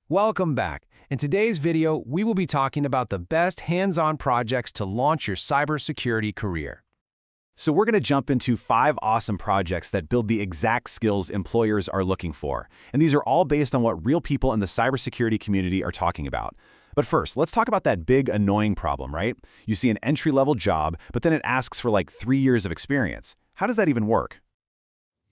Welcome back. In today's video, we will be talking about the best hands-on projects to launch your cybersecurity career. So we're going to jump into 5 awesome projects that build the exact skills employers are looking for. And these are all based on what real people in the cybersecurity community are talking about. But first, let's talk about that big annoying problem, right? You see an entry-level job, but then it asks for like 3 years of experience. How does that even work?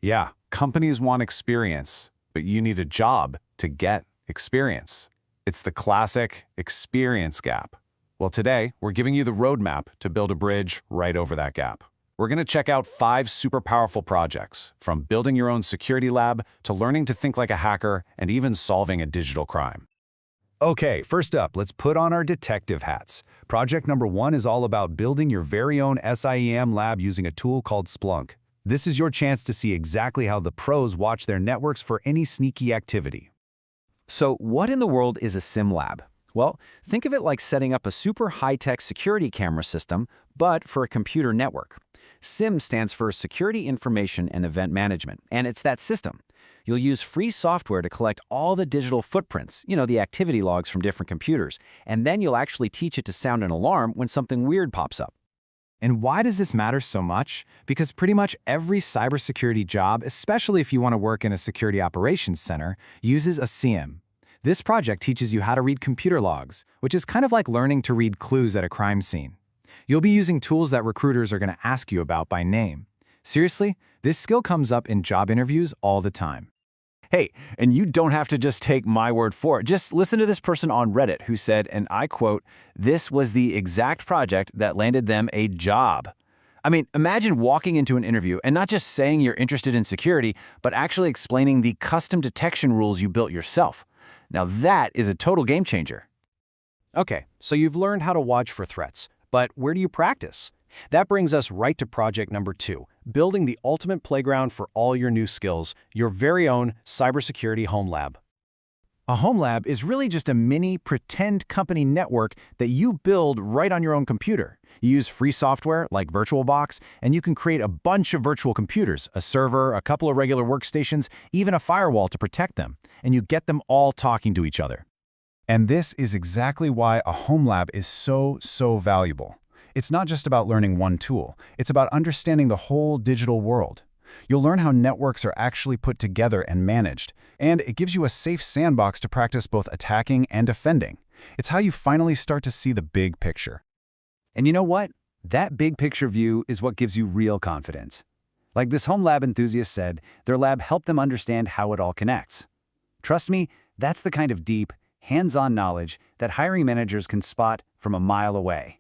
Yeah, companies want experience, but you need a job to get experience. It's the classic experience gap. Well, today, we're giving you the roadmap to build a bridge right over that gap. We're going to check out 5 super powerful projects, from building your own security lab to learning to think like a hacker and even solving a digital crime. Okay, first up, let's put on our detective hats. Project number 1 is all about building your very own SIEM lab using a tool called Splunk. This is your chance to see exactly how the pros watch their networks for any sneaky activity. So what in the world is a SIEM lab? Well, think of it like setting up a super high-tech security camera system, but for a computer network. SIEM stands for Security Information and Event Management, and it's that system. You'll use free software to collect all the digital footprints, the activity logs from different computers, and then you'll actually teach it to sound an alarm when something weird pops up. And why does this matter so much? Because pretty much every cybersecurity job, especially if you want to work in a security operations center, uses a SIEM. This project teaches you how to read computer logs, which is kind of like learning to read clues at a crime scene. You'll be using tools that recruiters are going to ask you about by name. Seriously, this skill comes up in job interviews all the time. Hey, and you don't have to just take my word for it. Just listen to this person on Reddit who said, and I quote, "This was the exact project that landed them a job." I mean, imagine walking into an interview and not just saying you're interested in security, but actually explaining the custom detection rules you built yourself. Now that is a total game changer. Okay, so you've learned how to watch for threats, but where do you practice? That brings us right to project number 2, building the ultimate playground for all your new skills, your very own cybersecurity home lab. A home lab is really just a mini pretend company network that you build right on your own computer. You use free software like VirtualBox, and you can create a bunch of virtual computers, a server, a couple of regular workstations, even a firewall to protect them, and you get them all talking to each other. And this is exactly why a home lab is so valuable. It's not just about learning one tool. It's about understanding the whole digital world. You'll learn how networks are actually put together and managed, and it gives you a safe sandbox to practice both attacking and defending. It's how you finally start to see the big picture. And you know what? That big picture view is what gives you real confidence. Like this home lab enthusiast said, their lab helped them understand how it all connects. Trust me, that's the kind of deep, hands-on knowledge that hiring managers can spot from a mile away.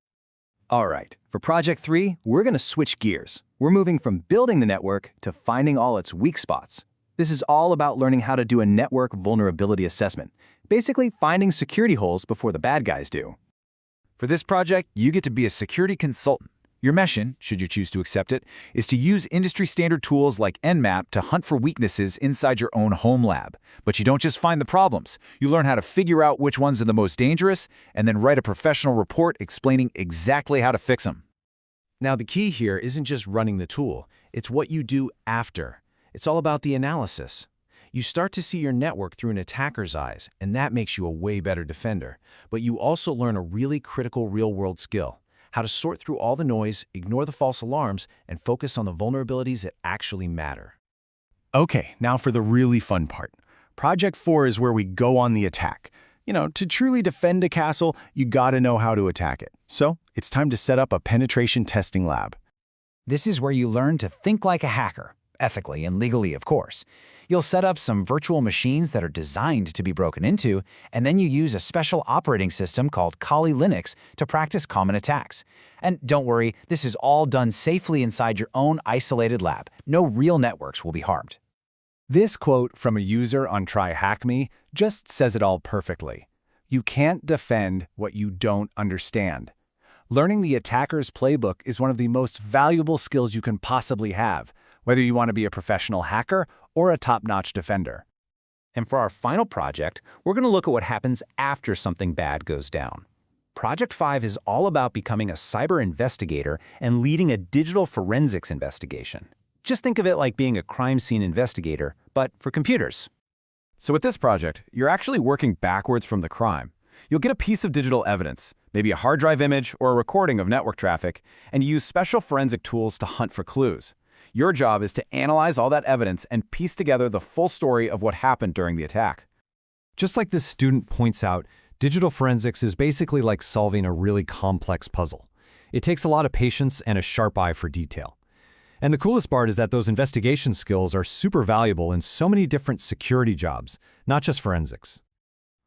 All right, for Project 3, we're going to switch gears. We're moving from building the network to finding all its weak spots. This is all about learning how to do a network vulnerability assessment, basically finding security holes before the bad guys do. For this project, you get to be a security consultant. Your mission, should you choose to accept it, is to use industry-standard tools like Nmap to hunt for weaknesses inside your own home lab. But you don't just find the problems. You learn how to figure out which ones are the most dangerous, and then write a professional report explaining exactly how to fix them. Now, the key here isn't just running the tool. It's what you do after. It's all about the analysis. You start to see your network through an attacker's eyes, and that makes you a way better defender. But you also learn a really critical real-world skill: how to sort through all the noise, ignore the false alarms, and focus on the vulnerabilities that actually matter. Okay, now for the really fun part. Project 4 is where we go on the attack. To truly defend a castle, you gotta know how to attack it. So, it's time to set up a penetration testing lab. This is where you learn to think like a hacker, ethically and legally, of course. You'll set up some virtual machines that are designed to be broken into, and then you use a special operating system called Kali Linux to practice common attacks. And don't worry, this is all done safely inside your own isolated lab. No real networks will be harmed. This quote from a user on TryHackMe just says it all perfectly. You can't defend what you don't understand. Learning the attacker's playbook is one of the most valuable skills you can possibly have, whether you want to be a professional hacker or a top-notch defender. And for our final project, we're going to look at what happens after something bad goes down. Project 5 is all about becoming a cyber investigator and leading a digital forensics investigation. Just think of it like being a crime scene investigator, but for computers. So with this project, you're actually working backwards from the crime. You'll get a piece of digital evidence, maybe a hard drive image or a recording of network traffic, and you use special forensic tools to hunt for clues. Your job is to analyze all that evidence and piece together the full story of what happened during the attack. Just like this student points out, digital forensics is basically like solving a really complex puzzle. It takes a lot of patience and a sharp eye for detail. And the coolest part is that those investigation skills are super valuable in so many different security jobs, not just forensics.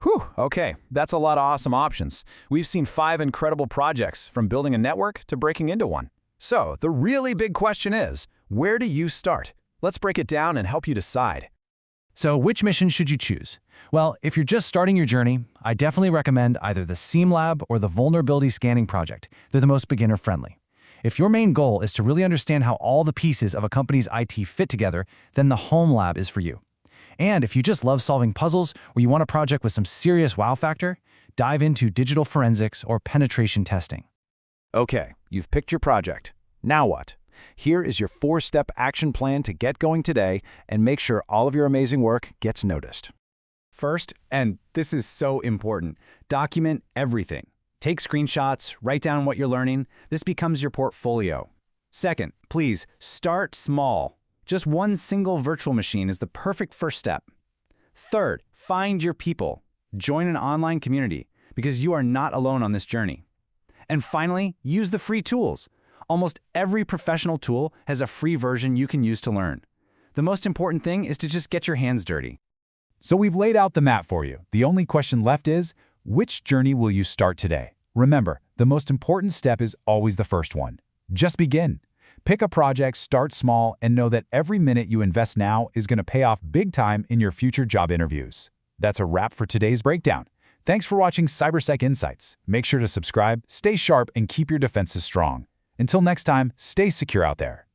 Whew, okay, that's a lot of awesome options. We've seen 5 incredible projects, from building a network to breaking into one. So, the really big question is, where do you start? Let's break it down and help you decide. So which mission should you choose? Well, if you're just starting your journey, I definitely recommend either the SIEM Lab or the Vulnerability Scanning Project. They're the most beginner-friendly. If your main goal is to really understand how all the pieces of a company's IT fit together, then the Home Lab is for you. And if you just love solving puzzles or you want a project with some serious wow factor, dive into digital forensics or penetration testing. Okay, you've picked your project. Now what? Here is your 4-step action plan to get going today and make sure all of your amazing work gets noticed. First, and this is so important, document everything. Take screenshots, write down what you're learning. This becomes your portfolio. Second, please start small. Just one single virtual machine is the perfect first step. Third, find your people. Join an online community, because you are not alone on this journey. And finally, use the free tools. Almost every professional tool has a free version you can use to learn. The most important thing is to just get your hands dirty. So we've laid out the map for you. The only question left is, which journey will you start today? Remember, the most important step is always the first one. Just begin. Pick a project, start small, and know that every minute you invest now is going to pay off big time in your future job interviews. That's a wrap for today's breakdown. Thanks for watching CyberSec Insights. Make sure to subscribe, stay sharp, and keep your defenses strong. Until next time, stay secure out there.